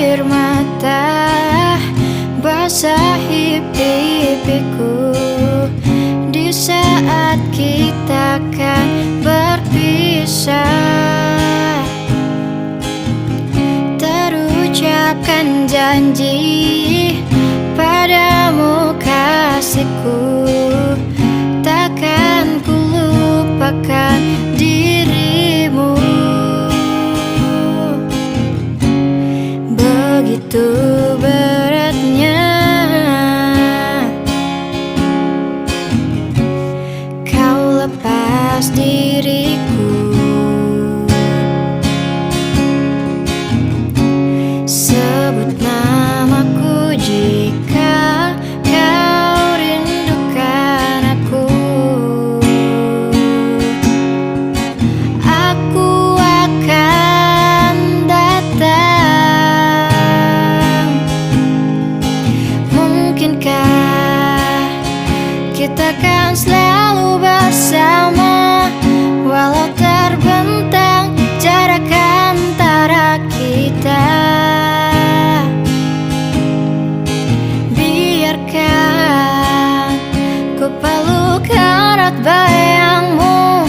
air mata basahi pipiku di saat kita akan berpisah. Terucapkan janji padamu kasihku, takkan ku lupakan dirimu. Begitu beratnya kau lepas diriku. Sebut namaku jika kau rindukan aku. Aku akan datang. Mungkinkah kita kan selalu bersama, walau terbentang jarak antara kita. Biarkan ku peluk erat bayangmu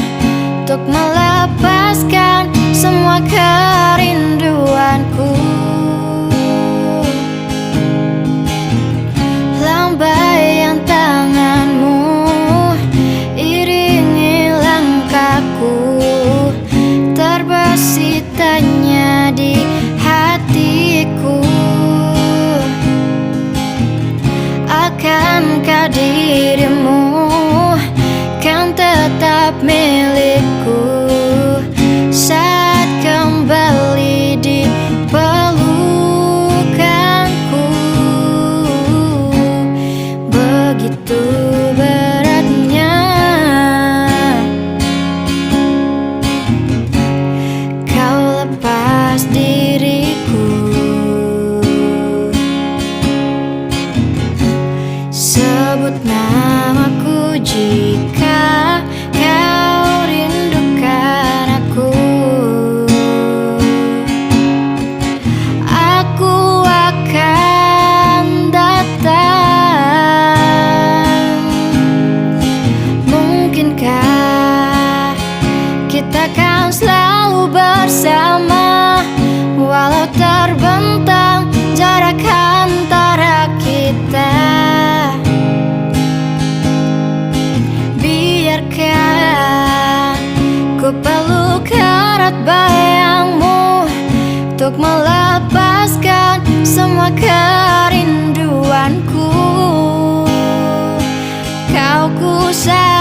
untuk melepaskan semua kerinduanku. Lambaian tanganmu iringi langkahku, terbesit tanya di hatiku. Akankah dirimu kan tetap milikku saat kembali di pelukanku? Begitu beratnya kau lepas diriku. Sebut namaku jika kau rindukan aku. Aku akan datang. Mungkinkah kita kan selalu bersama, walau terbentang jarak antara kita. Biarkan ku peluk erat bayangmu untuk melepaskan semua kerinduanku. Kau ku sayang.